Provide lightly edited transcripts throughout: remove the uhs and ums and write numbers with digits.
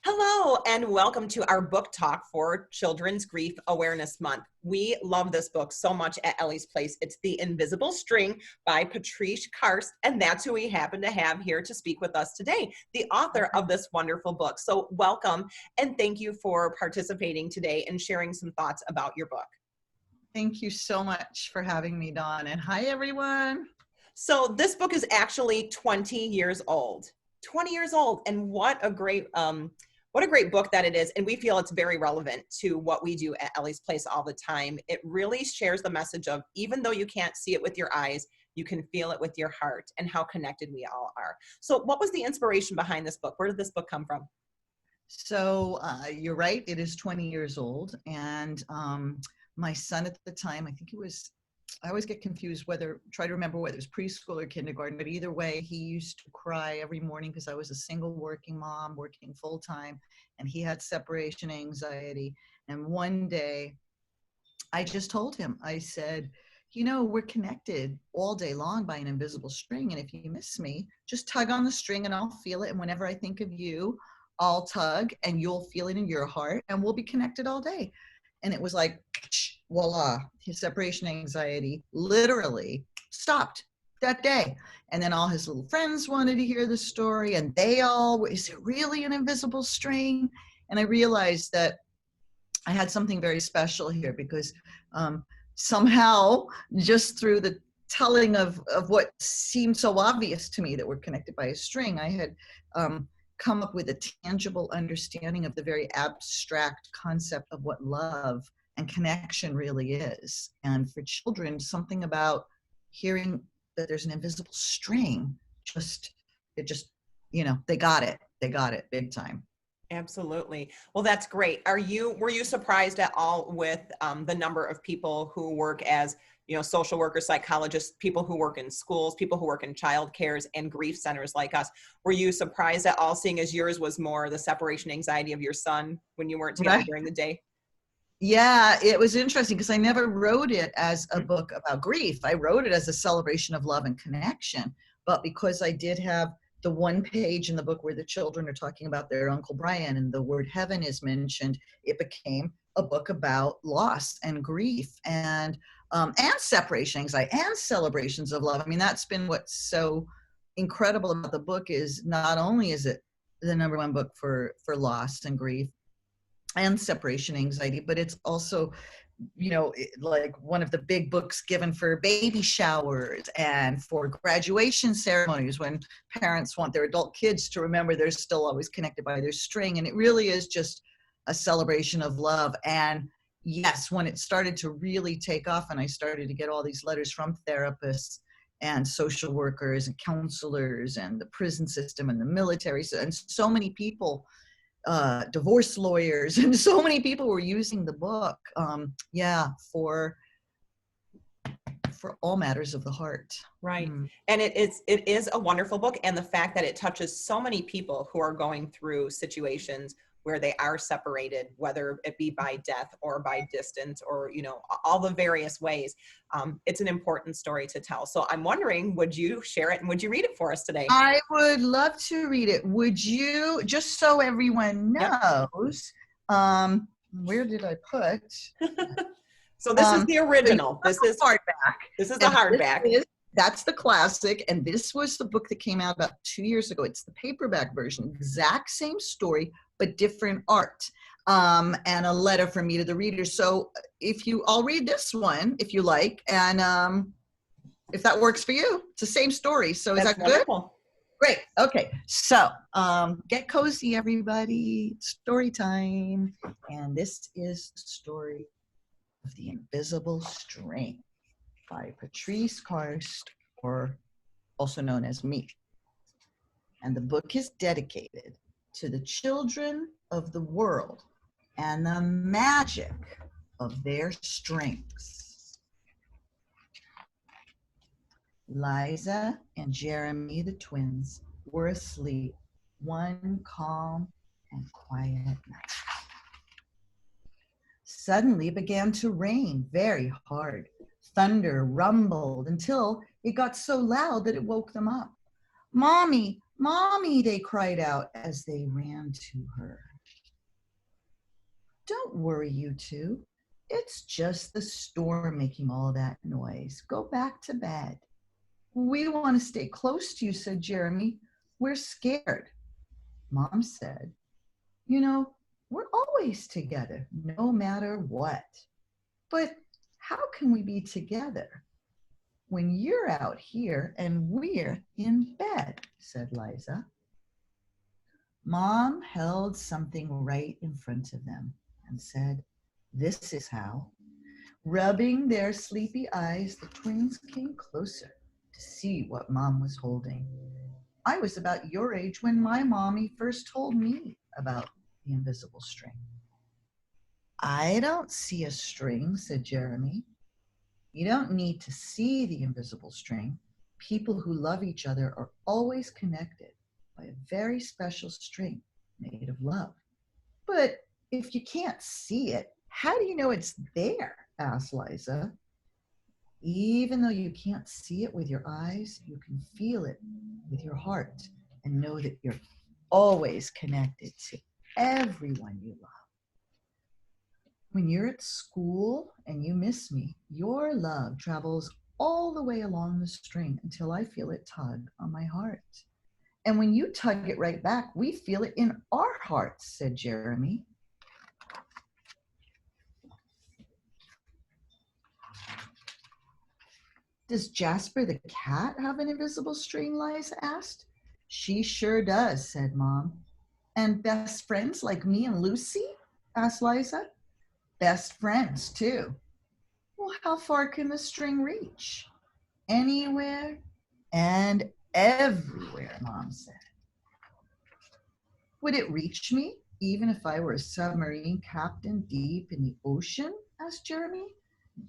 Hello, and welcome to our book talk for Children's Grief Awareness Month. We love this book so much at Ellie's Place. It's The Invisible String by Patrice Karst, and that's who we happen to have here to speak with us today, the author of this wonderful book. So welcome, and thank you for participating today and sharing some thoughts about your book. Thank you so much for having me, Dawn, and hi, everyone. So this book is actually 20 years old. 20 years old, and what a great book that it is. And we feel it's very relevant to what we do at Ellie's Place all the time. It really shares the message of, even though you can't see it with your eyes, you can feel it with your heart, and how connected we all are. So what was the inspiration behind this book? Where did this book come from? So you're right, it is 20 years old. And my son at the time, I always get confused try to remember whether it was preschool or kindergarten, but either way, he used to cry every morning because I was a single working mom, working full time, and he had separation anxiety. And one day I just told him, I said, we're connected all day long by an invisible string. And if you miss me, just tug on the string and I'll feel it. And whenever I think of you, I'll tug and you'll feel it in your heart and we'll be connected all day. And it was like, voila, his separation anxiety literally stopped that day. And then all his little friends wanted to hear the story, and is it really an invisible string? And I realized that I had something very special here because somehow, just through the telling of what seemed so obvious to me, that we're connected by a string, I had come up with a tangible understanding of the very abstract concept of what love and connection really is. And for children, something about hearing that there's an invisible string, they got it big time. Absolutely. Well, that's great. Were you surprised at all with the number of people who work as, social workers, psychologists, people who work in schools, people who work in child cares and grief centers like us? Were you surprised at all, seeing as yours was more the separation anxiety of your son when you weren't together during the day? Yeah, it was interesting because I never wrote it as a book about grief. I wrote it as a celebration of love and connection. But because I did have the one page in the book where the children are talking about their Uncle Brian and the word heaven is mentioned, it became a book about loss and grief and separation anxiety and celebrations of love. I mean, that's been what's so incredible about the book, is not only is it the number one book for loss and grief and separation anxiety, but it's also, like one of the big books given for baby showers and for graduation ceremonies, when parents want their adult kids to remember they're still always connected by their string. And it really is just a celebration of love. And yes, when it started to really take off and I started to get all these letters from therapists and social workers and counselors and the prison system and the military, and so many people, divorce lawyers, and so many people were using the book, for all matters of the heart. Right. And it is a wonderful book. And the fact that it touches so many people who are going through situations where they are separated, whether it be by death or by distance or, all the various ways, it's an important story to tell. So I'm wondering, would you share it and would you read it for us today? I would love to read it. Would you, just so everyone knows, yep. Where did I put? So this is the original. This is hardback. This is the hardback. That's the classic. And this was the book that came out about 2 years ago. It's the paperback version, exact same story, but different art, and a letter from me to the reader. So I'll read this one if you like. And if that works for you, it's the same story. So is that wonderful. Good? Great. Okay. So get cozy, everybody. Story time. And this is the story of The Invisible String by Patrice Karst, or also known as me. And the book is dedicated to the children of the world and the magic of their strings. Liza and Jeremy, the twins, were asleep one calm and quiet night. Suddenly it began to rain very hard. Thunder rumbled until it got so loud that it woke them up. "Mommy, Mommy," they cried out as they ran to her. Don't worry, you two. It's just the storm making all that noise. Go back to bed. We want to stay close to you, said Jeremy. We're scared. Mom said, you know, we're always together, no matter what. But how can we be together when you're out here and we're in bed, said Liza. Mom held something right in front of them and said, this is how. Rubbing their sleepy eyes, the twins came closer to see what Mom was holding. I was about your age when my mommy first told me about the invisible string. I don't see a string, said Jeremy. You don't need to see the invisible string. People who love each other are always connected by a very special string made of love. But if you can't see it, how do you know it's there? Asked Liza. Even though you can't see it with your eyes, you can feel it with your heart and know that you're always connected to everyone you love. When you're at school and you miss me, your love travels all the way along the string until I feel it tug on my heart. And when you tug it right back, we feel it in our hearts, said Jeremy. Does Jasper the cat have an invisible string? Liza asked. She sure does, said Mom. And best friends like me and Lucy? Asked Liza. Best friends, too. Well, how far can the string reach? Anywhere and everywhere, Mom said. Would it reach me even if I were a submarine captain deep in the ocean? Asked Jeremy.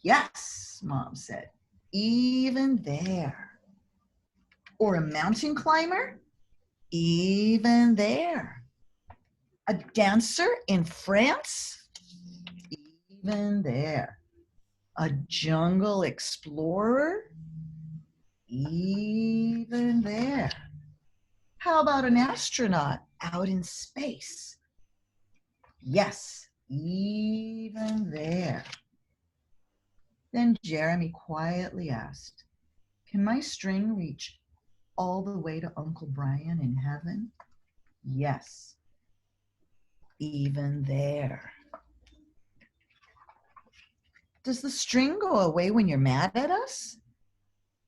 Yes, Mom said. Even there. Or a mountain climber? Even there. A dancer in France? Even there. A jungle explorer? Even there. How about an astronaut out in space? Yes, even there. Then Jeremy quietly asked, can my string reach all the way to Uncle Brian in heaven? Yes, even there. Does the string go away when you're mad at us?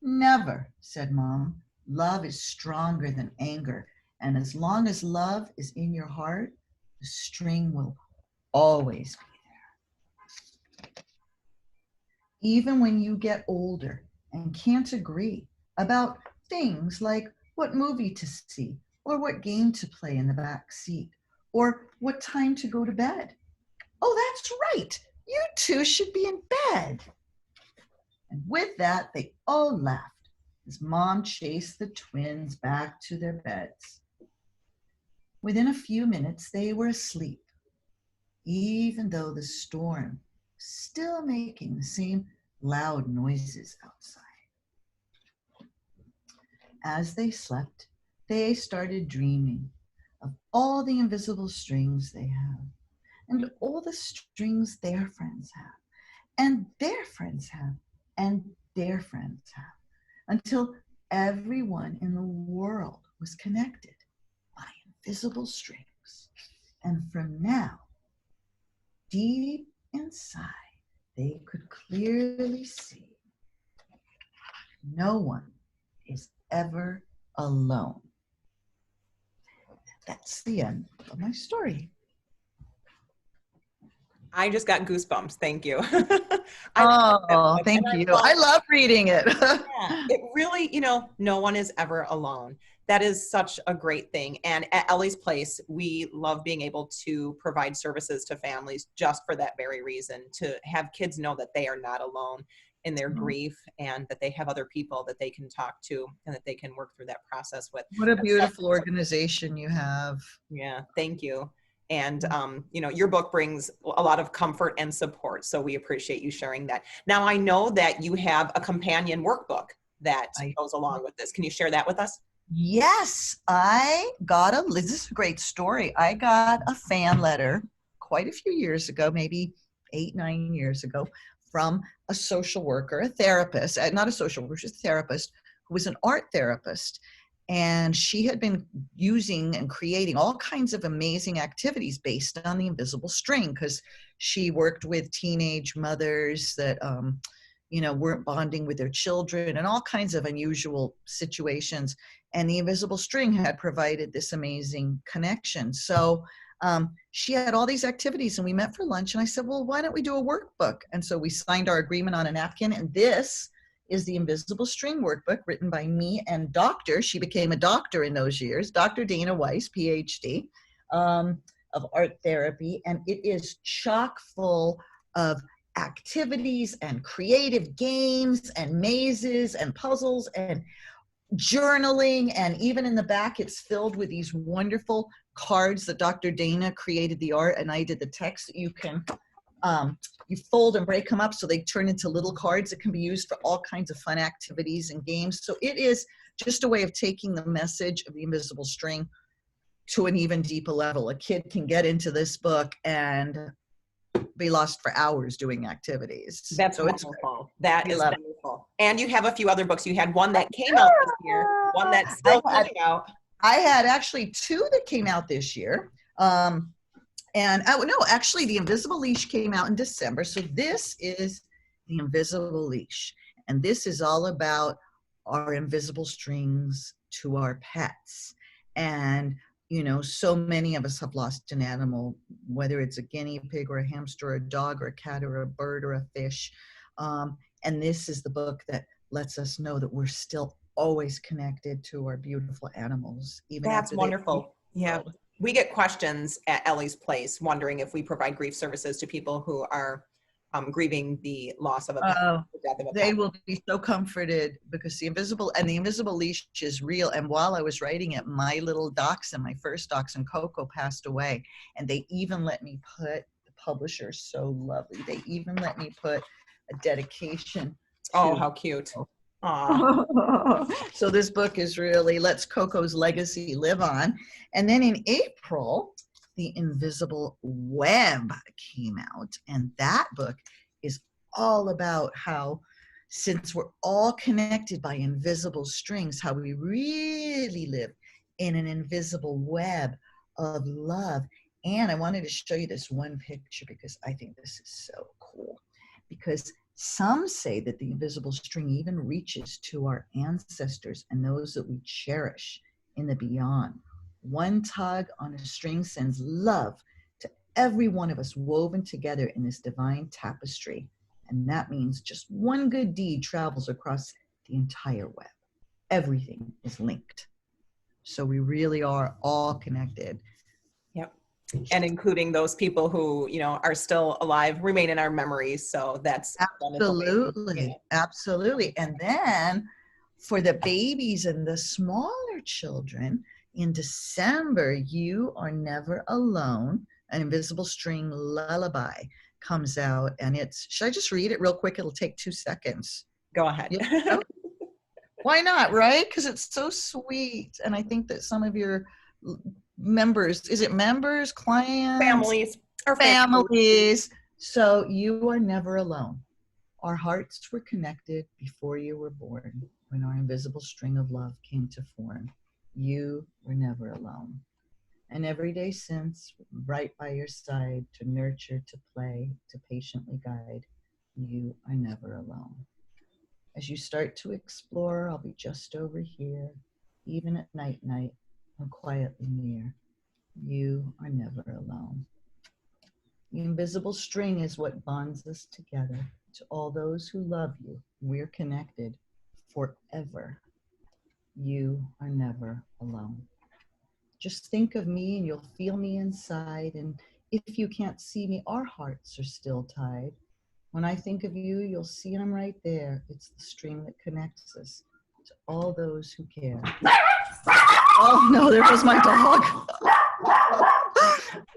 Never, said Mom. Love is stronger than anger, and as long as love is in your heart, the string will always be there. Even when you get older and can't agree about things like what movie to see, or what game to play in the back seat, or what time to go to bed. Oh, that's right. You two should be in bed. And with that, they all laughed as Mom chased the twins back to their beds. Within a few minutes, they were asleep, even though the storm was still making the same loud noises outside. As they slept, they started dreaming of all the invisible strings they have, and all the strings their friends have, and their friends have, and their friends have, until everyone in the world was connected by invisible strings. And from now, deep inside, they could clearly see no one is ever alone. That's the end of my story. I just got goosebumps. Thank you. Thank you. I love reading it. Yeah, it really, no one is ever alone. That is such a great thing. And at Ellie's Place, we love being able to provide services to families just for that very reason, to have kids know that they are not alone in their grief and that they have other people that they can talk to and that they can work through that process with. What a beautiful organization you have. Yeah, thank you. And, your book brings a lot of comfort and support. So we appreciate you sharing that. Now, I know that you have a companion workbook that goes along with this. Can you share that with us? Yes, this is a great story. I got a fan letter quite a few years ago, maybe 8, 9 years ago, from a social worker, a therapist, not a social worker, just a therapist, who was an art therapist. And she had been using and creating all kinds of amazing activities based on the invisible string, because she worked with teenage mothers that, weren't bonding with their children and all kinds of unusual situations. And the invisible string had provided this amazing connection. So she had all these activities, and we met for lunch, and I said, well, why don't we do a workbook? And so we signed our agreement on a napkin, and this is the Invisible String Workbook, written by me and she became a doctor in those years, Dr. Dana Weiss, PhD, of art therapy. And it is chock full of activities and creative games and mazes and puzzles and journaling. And even in the back, it's filled with these wonderful cards that Dr. Dana created the art and I did the text. That you can you fold and break them up so they turn into little cards that can be used for all kinds of fun activities and games. So it is just a way of taking the message of the invisible string to an even deeper level. A kid can get into this book and be lost for hours doing activities. That's so wonderful. That is wonderful. And you have a few other books. You had one that came out this year, one that's still coming out. I had actually 2 that came out this year. Actually, The Invisible Leash came out in December. So this is The Invisible Leash. And this is all about our invisible strings to our pets. And, so many of us have lost an animal, whether it's a guinea pig or a hamster or a dog or a cat or a bird or a fish. And this is the book that lets us know that we're still always connected to our beautiful animals. Even That's wonderful. Yeah. We get questions at Ellie's Place wondering if we provide grief services to people who are grieving the loss of a pet. The death of a they pet. Will be so comforted, because the invisible leash is real. And while I was writing it, my first dachshund Coco passed away. And they even let me put, the publisher so lovely, they even let me put a dedication. Oh, how cute. So this book is really lets Coco's legacy live on. And then in April, The Invisible Web came out. And that book is all about how, since we're all connected by invisible strings, how we really live in an invisible web of love. And I wanted to show you this one picture because I think this is so cool. Because some say that the invisible string even reaches to our ancestors and those that we cherish in the beyond. One tug on a string sends love to every one of us, woven together in this divine tapestry. And that means just one good deed travels across the entire web. Everything is linked. So we really are all connected. Yep. And including those people who, are still alive, remain in our memories. So that's absolutely, absolutely. And then for the babies and the smaller children, in December, You Are Never Alone, an Invisible String Lullaby comes out. And should I just read it real quick? It'll take 2 seconds. Go ahead. Why not, right? Because it's so sweet. And I think that some of your members, is it members, clients? Families. So you are never alone. Our hearts were connected before you were born, when our invisible string of love came to form. You were never alone. And every day since, right by your side, to nurture, to play, to patiently guide, you are never alone. As you start to explore, I'll be just over here, even at night, I'm quietly near. You are never alone. The invisible string is what bonds us together. To all those who love you, we're connected forever. You are never alone. Just think of me and you'll feel me inside. And if you can't see me, our hearts are still tied. When I think of you, you'll see I'm right there. It's the string that connects us to all those who care. Oh no, there goes my dog.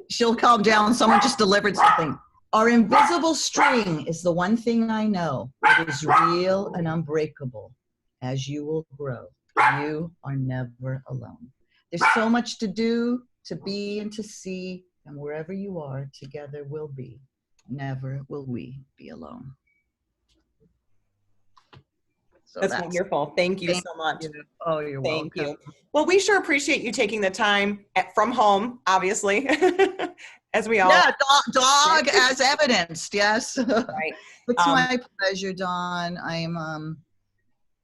She'll calm down. Someone just delivered something. Our invisible string is the one thing I know. It is real and unbreakable. As you will grow, you are never alone. There's so much to do, to be, and to see. And wherever you are, together we'll be. Never will we be alone. So That's that's, wonderful. Thank you thank so much. you. Oh, you're Thank welcome. you. Well, we sure appreciate you taking the time from home, obviously, as we all. Yeah, dog as evidenced. Yes. Right. It's my pleasure, Dawn. I'm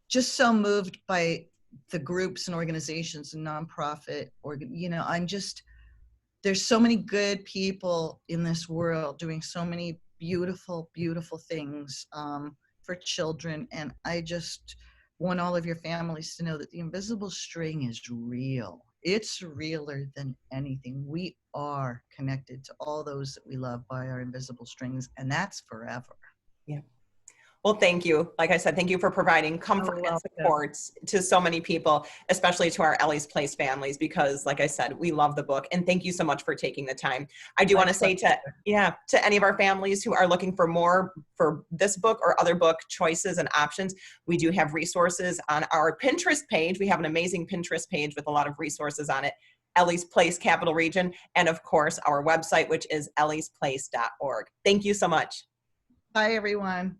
just so moved by the groups and organizations and nonprofit, or, you know, there's so many good people in this world doing so many beautiful, beautiful things for children. And I just want all of your families to know that the invisible string is real. It's realer than anything. We are connected to all those that we love by our invisible strings, and that's forever. Yeah. Well, thank you. Like I said, thank you for providing comfort and support to so many people, especially to our Ellie's Place families, because like I said, we love the book. And thank you so much for taking the time. I do want to say to any of our families who are looking for more for this book or other book choices and options, we do have resources on our Pinterest page. We have an amazing Pinterest page with a lot of resources on it. Ellie's Place Capital Region, and of course our website, which is elliesplace.org. Thank you so much. Bye, everyone.